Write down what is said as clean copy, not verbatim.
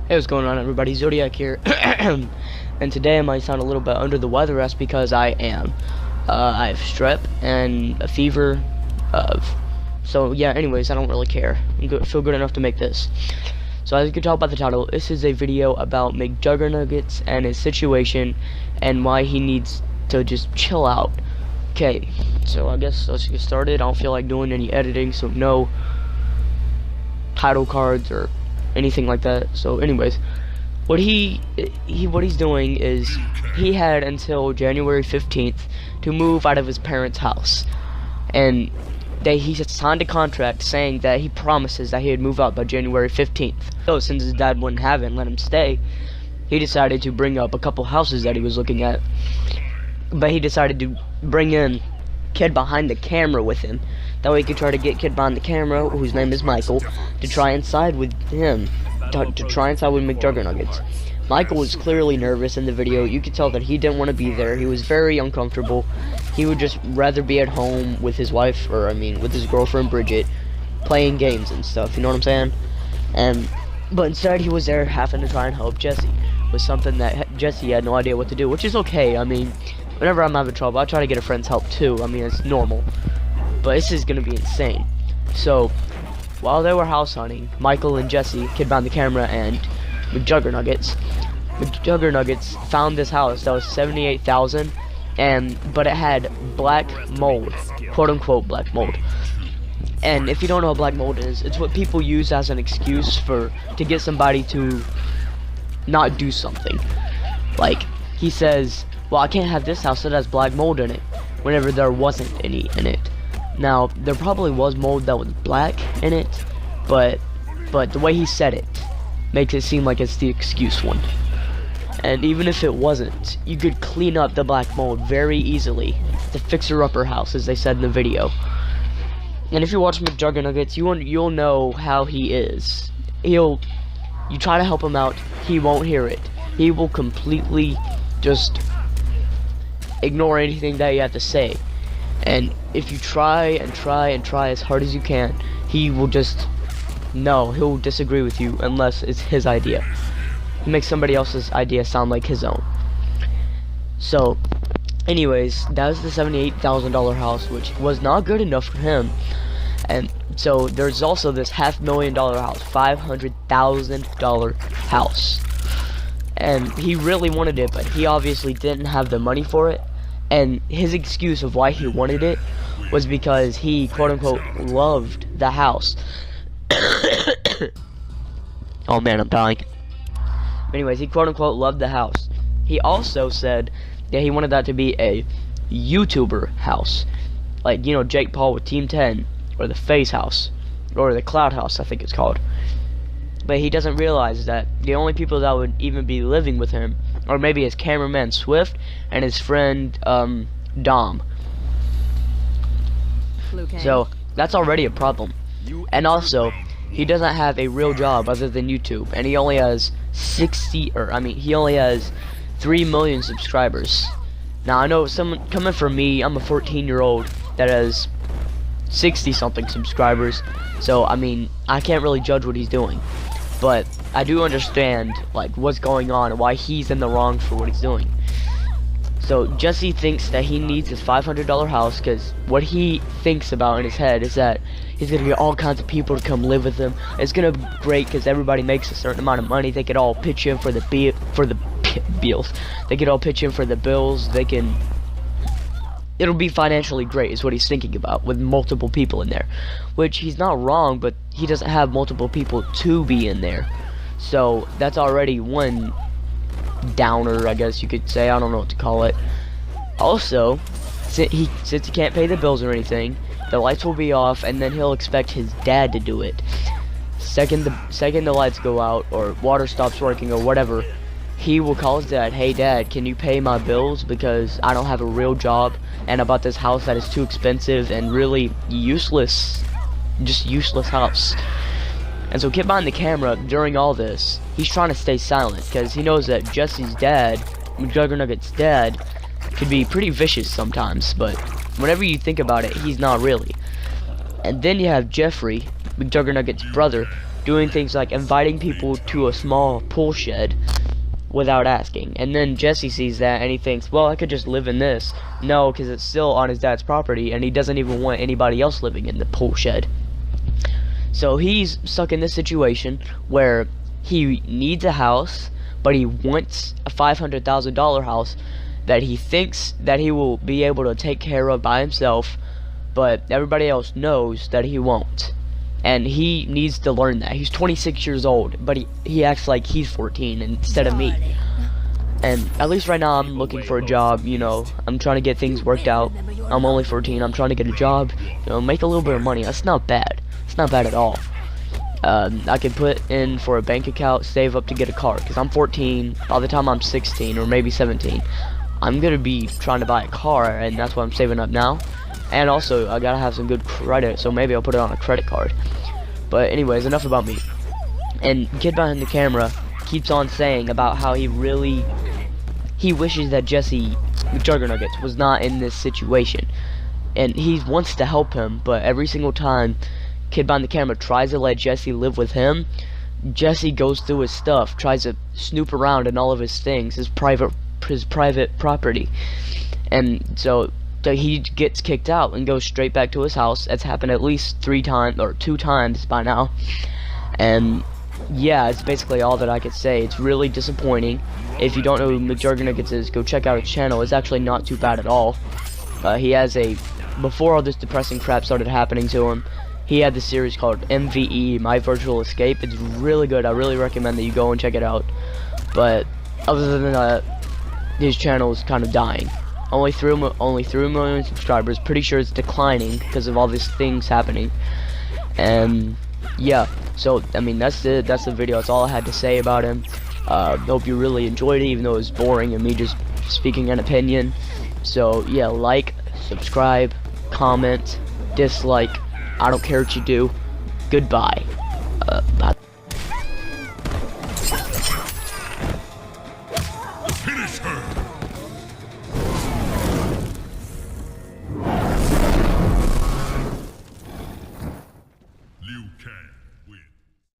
Hey, what's going on, everybody? Zodiac here. And today I might sound a little bit under the weather. That's because I am. I have strep and a fever. So yeah, anyways, I don't really care. I feel good enough to make this. So as you can tell by the title, this is a video about Mcjuggernuggets and his situation and why he needs to just chill out. Okay, so I guess let's get started. I don't feel like doing any editing, so no title cards or anything like that. So anyways, what he's doing is he had until January 15th to move out of his parents' house, and he signed a contract saying that he promises that he'd move out by January 15th. So since his dad wouldn't have it and let him stay, he decided to bring up a couple houses that he was looking at, but he decided to bring in Kid Behind the Camera with him. That way he could try to get Kid Behind the Camera, whose name is Michael, to try and side with him, to try and side with Mcjuggernuggets. Michael was clearly nervous in the video. You could tell that he didn't want to be there. He was very uncomfortable. He would just rather be at home with his wife, or I mean with his girlfriend Bridget, playing games and stuff, you know what I'm saying? But instead he was there having to try and help Jesse with something that Jesse had no idea what to do, which is okay. I mean, whenever I'm having trouble, I try to get a friend's help too. I mean, it's normal. But this is gonna be insane. So while they were house hunting, Michael and Jesse, Kid Behind the Camera, and Mcjuggernuggets found this house that was $78,000, but it had black mold, quote unquote black mold. And if you don't know what black mold is, it's what people use as an excuse to get somebody to not do something. Like, he says, well, I can't have this house that has black mold in it, whenever there wasn't any in it. Now, there probably was mold that was black in it, but the way he said it makes it seem like it's the excuse one. And even if it wasn't, you could clean up the black mold very easily. The fixer-upper house, as they said in the video. And if you watch Mcjuggernuggets, you'll know how he is. You try to help him out, he won't hear it. He will completely just ignore anything that you have to say. And if you try and try and try as hard as you can, he'll disagree with you unless it's his idea. He makes somebody else's idea sound like his own. So anyways, that was the $78,000 house, which was not good enough for him. And so there's also this $500,000 house, $500,000 house, and he really wanted it, but he obviously didn't have the money for it. And his excuse of why he wanted it was because he, quote unquote, loved the house. Oh man, I'm dying. Anyways, he, quote unquote, loved the house. He also said that he wanted that to be a YouTuber house, like, you know, Jake Paul with Team 10, or the Face House, or the Cloud House, I think it's called. But he doesn't realize that the only people that would even be living with him or maybe his cameraman Swift and his friend Dom. So that's already a problem. And also, he doesn't have a real job other than YouTube, and he only has 3 million subscribers. Now I know someone coming from me, I'm a 14-year-old that has 60-something subscribers, so I mean, I can't really judge what he's doing. But I do understand like what's going on and why he's in the wrong for what he's doing. So Jesse thinks that he needs this $500 house because what he thinks about in his head is that he's gonna get all kinds of people to come live with him. It's gonna be great because everybody makes a certain amount of money. They could all pitch in for the bills. They could all pitch in for the bills. It'll be financially great is what he's thinking about, with multiple people in there, which he's not wrong, but he doesn't have multiple people to be in there. So that's already one downer, I guess you could say. I don't know what to call it. Also, since he can't pay the bills or anything, the lights will be off, and then he'll expect his dad to do it. Second the lights go out or water stops working or whatever, he will call his dad, hey dad, can you pay my bills because I don't have a real job and I bought this house that is too expensive and really useless, just useless house. And so Kid Behind the Camera, during all this, he's trying to stay silent because he knows that Jesse's dad, Mcjuggernuggets' dad, could be pretty vicious sometimes, but whenever you think about it, he's not really. And then you have Jeffrey, Mcjuggernuggets' brother, doing things like inviting people to a small pool shed without asking. And then Jesse sees that and he thinks, well, I could just live in this. No, because it's still on his dad's property, and he doesn't even want anybody else living in the pool shed. So he's stuck in this situation where he needs a house, but he wants a $500,000 house that he thinks that he will be able to take care of by himself, but everybody else knows that he won't. And he needs to learn that. He's 26 years old, but he acts like he's 14 instead of me. And at least right now I'm looking for a job, you know. I'm trying to get things worked out. I'm only 14. I'm trying to get a job, you know, make a little bit of money. That's not bad. It's not bad at all. I can put in for a bank account, save up to get a car, because I'm 14. By the time I'm 16 or maybe 17, I'm gonna be trying to buy a car, and that's why I'm saving up now. And also, I gotta have some good credit, so maybe I'll put it on a credit card. But anyways, enough about me. And Kid Behind the Camera keeps on saying about how he wishes that Jesse Mcjuggernuggets was not in this situation. And he wants to help him, but every single time Kid Behind the Camera tries to let Jesse live with him, Jesse goes through his stuff, tries to snoop around in all of his things, his private property. And so he gets kicked out and goes straight back to his house. That's happened at least 3 times or 2 times by now. And yeah, it's basically all that I could say. It's really disappointing. If you don't know who Mcjuggernuggets is, go check out his channel. It's actually not too bad at all. He has before all this depressing crap started happening to him, he had this series called MVE, My Virtual Escape. It's really good. I really recommend that you go and check it out. But other than that, his channel is kind of dying. Only 3 million subscribers. Pretty sure it's declining because of all these things happening. And yeah, so I mean that's the video. That's all I had to say about him. Hope you really enjoyed it, even though it was boring and me just speaking an opinion. So yeah, like, subscribe, comment, dislike. I don't care what you do. Goodbye. Bye.